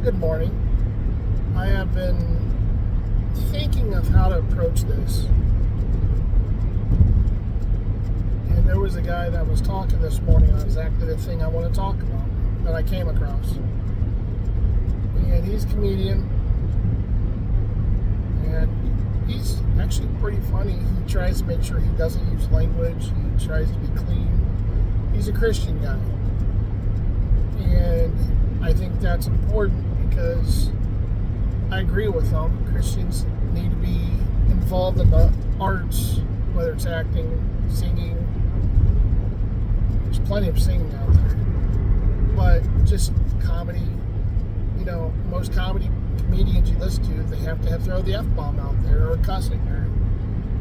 Good morning. I have been thinking of how to approach this. And there was a guy that was talking this morning on exactly the thing I want to talk about that I came across. And he's a comedian. And he's actually pretty funny. He tries to make sure he doesn't use language. He tries to be clean. He's a Christian guy. And I think that's important because I agree with him. Christians need to be involved in the arts, whether it's acting, singing. There's plenty of singing out there. But just comedy, most comedy comedians you listen to, they have to throw the F-bomb out there or cussing or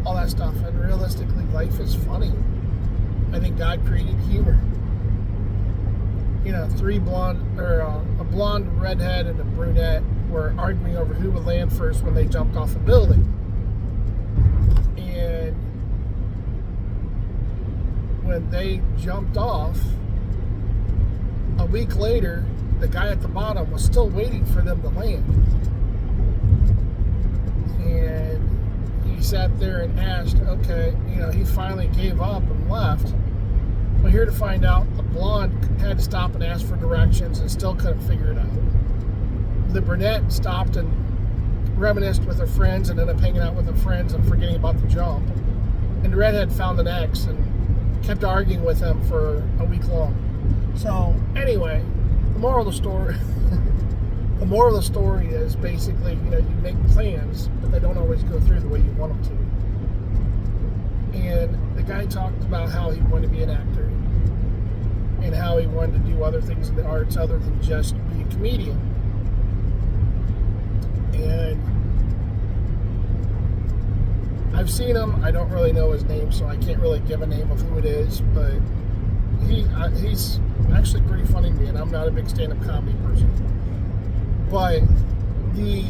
all that stuff. And realistically, life is funny. I think God created humor. A blonde redhead and a brunette were arguing over who would land first when they jumped off a building. And when they jumped off, a week later, the guy at the bottom was still waiting for them to land. And he sat there and asked, he finally gave up and left. We're here to find out the blonde had to stop and ask for directions and still couldn't figure it out. The brunette stopped and reminisced with her friends and ended up hanging out with her friends and forgetting about the jump. And the redhead found an ex and kept arguing with him for a week long. So anyway, the moral of the story is basically, you make plans, but they don't always go through the way you want them to. And the guy talked about how he wanted to be an actor and how he wanted to do other things in the arts other than just be a comedian. And I've seen him. I don't really know his name, so I can't really give a name of who it is, but he's actually pretty funny to me, and I'm not a big stand-up comedy person. But the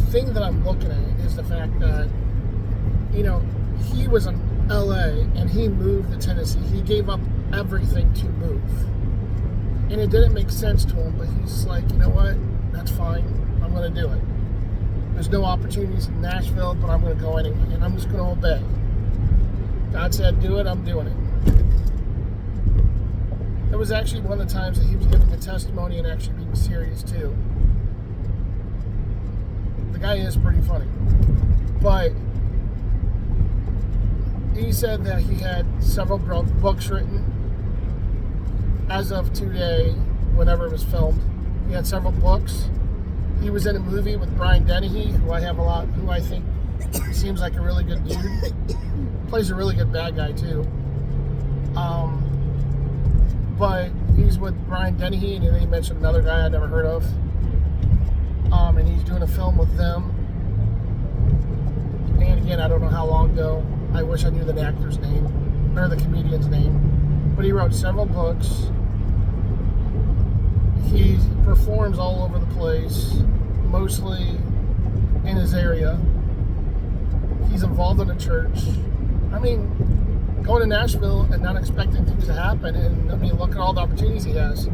thing that I'm looking at is the fact that, he was in LA and he moved to Tennessee. He gave up everything to move. And it didn't make sense to him, but he's like, you know what? That's fine. I'm going to do it. There's no opportunities in Nashville, but I'm going to go anyway, and I'm just going to obey. God said, do it, I'm doing it. It was actually one of the times that he was giving a testimony and actually being serious, too. The guy is pretty funny. But he said that he had several books written. As of today, whenever it was filmed, he had several books. He was in a movie with Brian Dennehy, who I think seems like a really good dude. Plays a really good bad guy too. But he's with Brian Dennehy, and then he mentioned another guy I'd never heard of. And he's doing a film with them. And again, I don't know how long ago. I wish I knew the actor's name, or the comedian's name. But he wrote several books. He performs all over the place, mostly in his area. He's involved in a church. Going to Nashville and not expecting things to happen, and look at all the opportunities he has.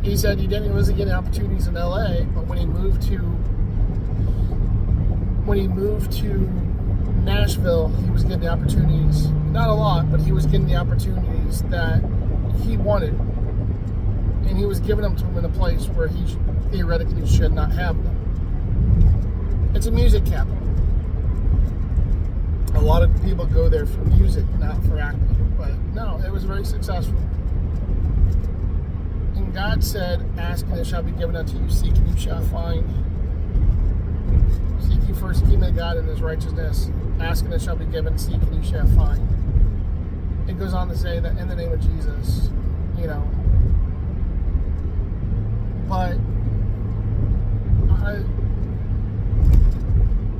He said he wasn't getting opportunities in LA, but when he moved to Nashville, he was getting the opportunities, not a lot, but he was getting the opportunities that he wanted. And he was giving them to him in a place where he theoretically should not have them. It's a music capital. A lot of people go there for music, not for acting. But no, it was very successful. And God said, ask and it shall be given unto you, seek and you shall find. Seek ye first the kingdom of God and his righteousness. Ask and it shall be given, seek and you shall find. It goes on to say that in the name of Jesus, But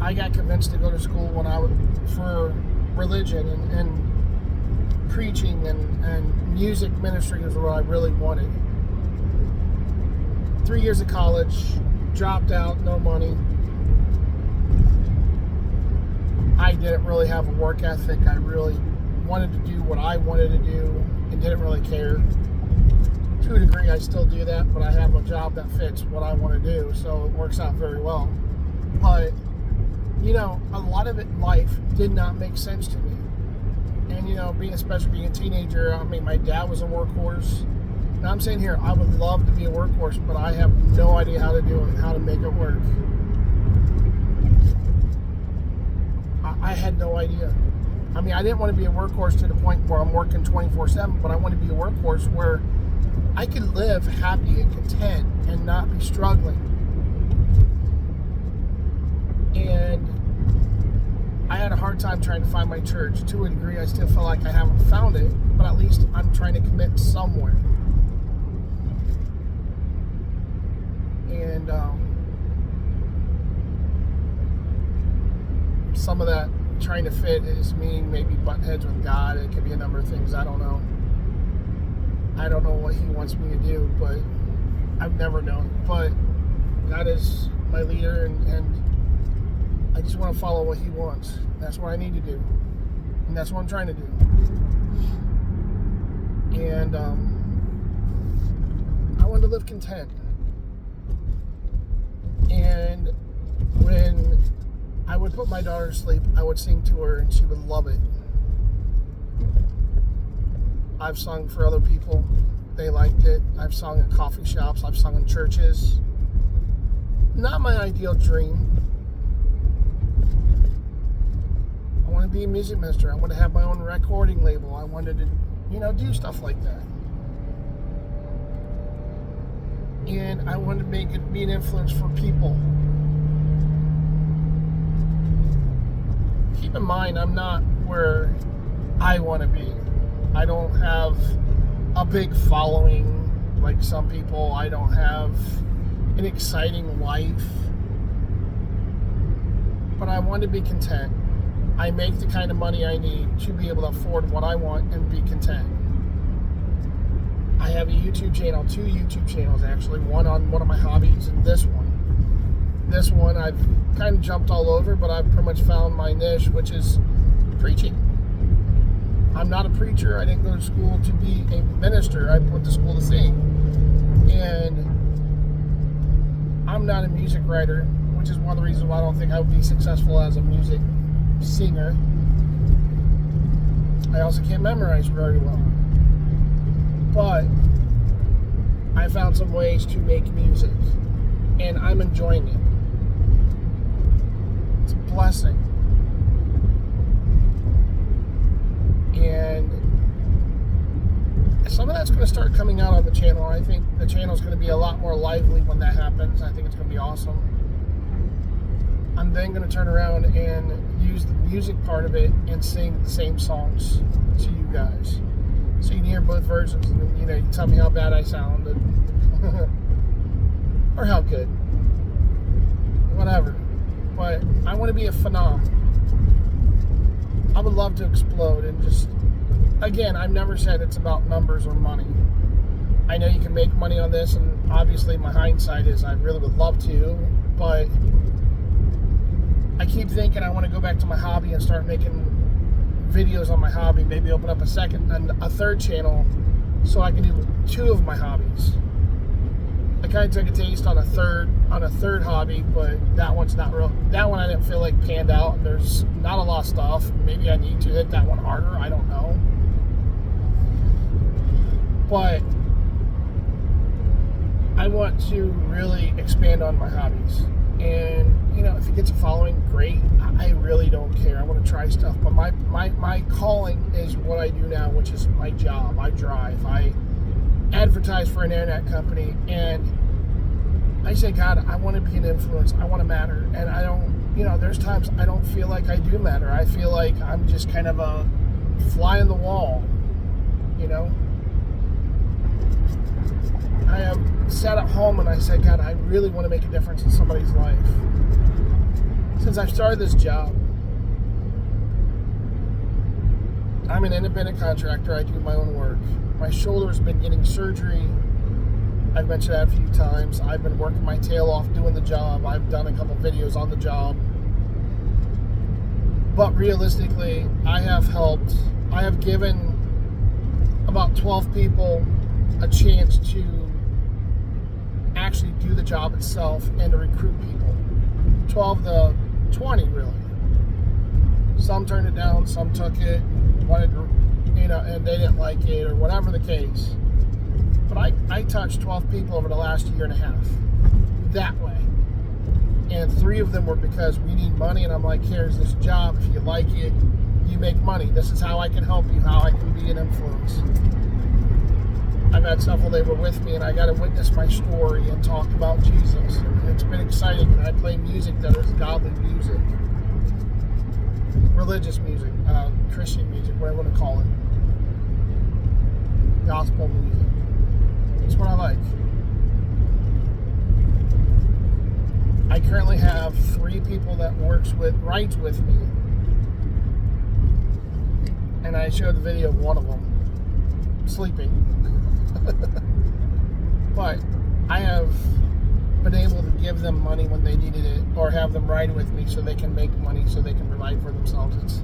I got convinced to go to school for religion and preaching and music ministry was what I really wanted. 3 years of college, dropped out, no money. I didn't really have a work ethic. I really wanted to do what I wanted to do and didn't really care. to a degree, I still do that, but I have a job that fits what I want to do, so it works out very well. But, you know, a lot of it in life did not make sense to me. And, you know, especially being a teenager, I mean, my dad was a workhorse. Now I'm saying here, I would love to be a workhorse, but I have no idea how to do it, how to make it work. I had no idea. I mean, I didn't want to be a workhorse to the point where I'm working 24/7, but I want to be a workhorse where I could live happy and content and not be struggling. And I had a hard time trying to find my church. To a degree, I still feel like I haven't found it, but at least I'm trying to commit somewhere. And some of that trying to fit is me maybe butting heads with God. It could be a number of things. I don't know. I don't know what he wants me to do, but I've never known. But God is my leader, and I just want to follow what he wants. That's what I need to do. And that's what I'm trying to do. And I want to live content. And when I would put my daughter to sleep, I would sing to her, and she would love it. I've sung for other people. They liked it. I've sung at coffee shops. I've sung in churches. Not my ideal dream. I want to be a music minister. I want to have my own recording label. I wanted to, you know, do stuff like that. And I wanted to make it be an influence for people. Keep in mind, I'm not where I want to be. I don't have a big following like some people. I don't have an exciting life. But I want to be content. I make the kind of money I need to be able to afford what I want and be content. I have a YouTube channel, 2 YouTube channels actually, one on one of my hobbies and this one. This one I've kind of jumped all over, but I've pretty much found my niche, which is preaching. I'm not a preacher. I didn't go to school to be a minister. I went to school to sing. And I'm not a music writer, which is one of the reasons why I don't think I would be successful as a music singer. I also can't memorize very well. But I found some ways to make music, and I'm enjoying it. It's a blessing. And some of that's going to start coming out on the channel. I think the channel is going to be a lot more lively when that happens. I think it's going to be awesome. I'm then going to turn around and use the music part of it and sing the same songs to you guys. So you can hear both versions, and then, you know, you tell me how bad I sound or how good. Whatever. But I want to be a phenom. I would love to explode and just, again, I've never said it's about numbers or money. I know you can make money on this, and obviously my hindsight is I really would love to, but I keep thinking I want to go back to my hobby and start making videos on my hobby, maybe open up a third channel so I can do 2 of my hobbies. I kind of took a taste on a third hobby, but that one's not real. That one I didn't feel like panned out. There's not a lot of stuff. Maybe I need to hit that one harder. I don't know. But I want to really expand on my hobbies. And, you know, if it gets a following, great. I really don't care. I want to try stuff. But my calling is what I do now, which is my job. I drive. I advertise for an internet company. And I say, God, I want to be an influence. I want to matter. And I don't, you know, there's times I don't feel like I do matter. I feel like I'm just kind of a fly on the wall, you know. I have sat at home and I said, God, I really want to make a difference in somebody's life. Since I've started this job, I'm an independent contractor. I do my own work. My shoulder's been getting surgery. I've mentioned that a few times. I've been working my tail off doing the job. I've done a couple videos on the job. But realistically, I have given about 12 people a chance to actually do the job itself and to recruit people. 12 to 20, really. Some turned it down, some took it, wanted, and they didn't like it, or whatever the case. But I touched 12 people over the last year and a half that way. And 3 of them were because we need money, and I'm like, here's this job. If you like it, you make money. This is how I can help you, how I can be an influence. I've had several that were with me, and I got to witness my story and talk about Jesus. And it's been exciting, and I play music that is godly music. Religious music, Christian music, whatever you want to call it. Gospel music. It's what I like. I currently have 3 people that rides with me. And I showed the video of one of them sleeping. But I have been able to give them money when they needed it, or have them ride with me so they can make money, so they can provide for themselves.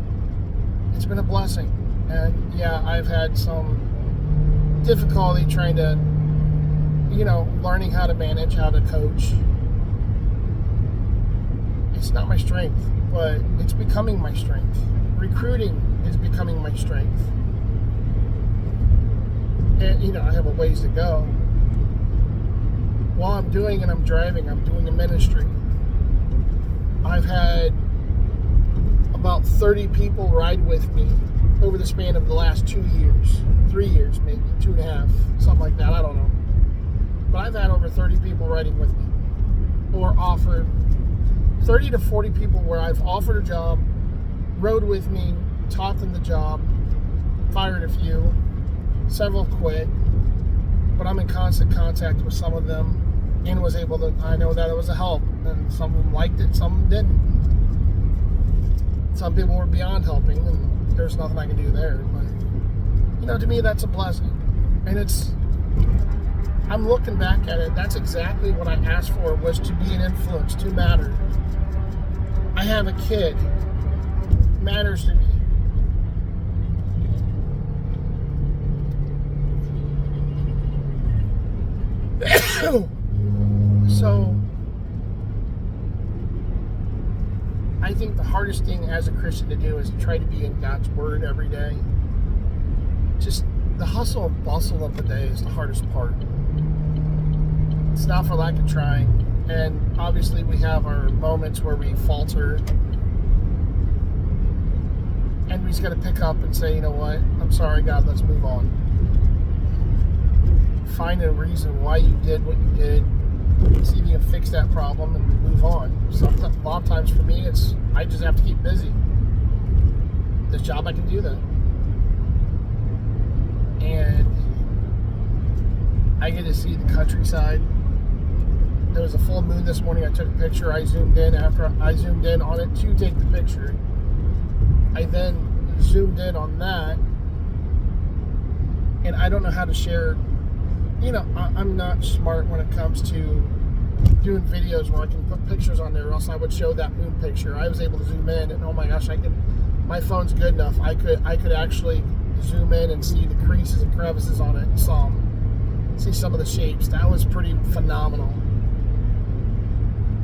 It's been a blessing. And yeah, I've had some difficulty trying to, learning how to manage, how to coach. It's not my strength, but it's becoming my strength. Recruiting is becoming my strength. And, I have a ways to go. While I'm doing it, I'm driving, I'm doing a ministry. I've had about 30 people ride with me over the span of the last 2 years, 3 years, maybe 2.5, something like that, I don't know. But I've had over 30 people riding with me, or offered 30 to 40 people where I've offered a job, rode with me, taught them the job, fired a few, several quit, but I'm in constant contact with some of them, and was able to, I know that it was a help, and some of them liked it, some didn't. Some people were beyond helping, and there's nothing I can do there, but, to me, that's a blessing. And I'm looking back at it, that's exactly what I asked for, was to be an influence, to matter. I have a kid, matters to me. So, I think the hardest thing as a Christian to do is to try to be in God's Word every day. Just the hustle and bustle of the day is the hardest part. It's not for lack of trying. And obviously we have our moments where we falter. And we just got to pick up and say, you know what? I'm sorry, God, let's move on. Find a reason why you did what you did. See if you can fix that problem and move on. A lot of times for me, I just have to keep busy. This job, I can do that. And I get to see the countryside. There was a full moon this morning. I took a picture. I zoomed in after I zoomed in on it to take the picture. I then zoomed in on that. And I don't know how to share. I'm not smart when it comes to doing videos where I can put pictures on there, or else I would show that moon picture. I was able to zoom in, and oh my gosh, my phone's good enough. I could actually zoom in and see the creases and crevices on it, and see some of the shapes. That was pretty phenomenal.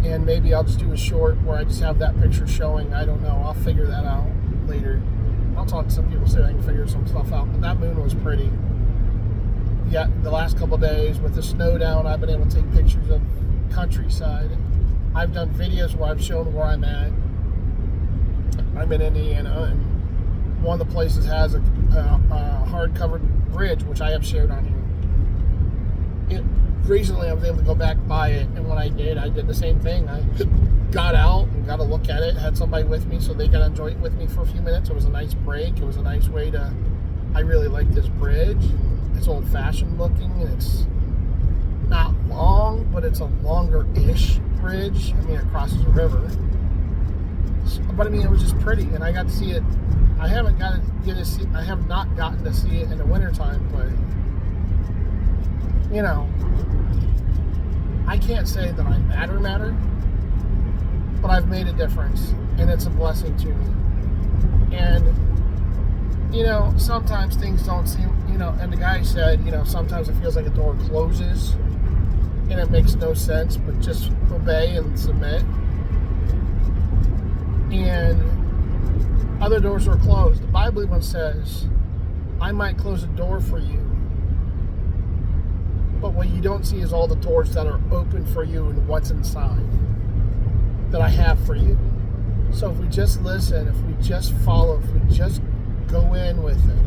And maybe I'll just do a short where I just have that picture showing. I don't know. I'll figure that out later. I'll talk to some people, see if I can figure some stuff out. But that moon was pretty. Yeah, the last couple of days with the snow down, I've been able to take pictures of countryside. I've done videos where I've shown where I'm at. I'm in Indiana, and one of the places has a hard-covered bridge, which I have shared on here. Recently, I was able to go back by it, and when I did the same thing. I got out and got to look at it, had somebody with me, so they got to enjoy it with me for a few minutes. It was a nice break. It was a nice way to, I really like this bridge. It's old-fashioned looking, and it's not long, but it's a longer-ish bridge. I mean, it crosses a river. But I mean, it was just pretty, and I got to see it. I have not gotten to see it in the wintertime, but I can't say that I matter, but I've made a difference, and it's a blessing to me. And sometimes things don't seem, and the guy said, sometimes it feels like a door closes and it makes no sense, but just obey and submit. And other doors are closed. The Bible even says, I might close a door for you, but what you don't see is all the doors that are open for you and what's inside that I have for you. So if we just listen, if we just follow, if we just go in with it,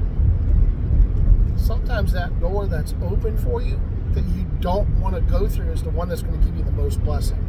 sometimes that door that's open for you that you don't want to go through is the one that's going to give you the most blessing.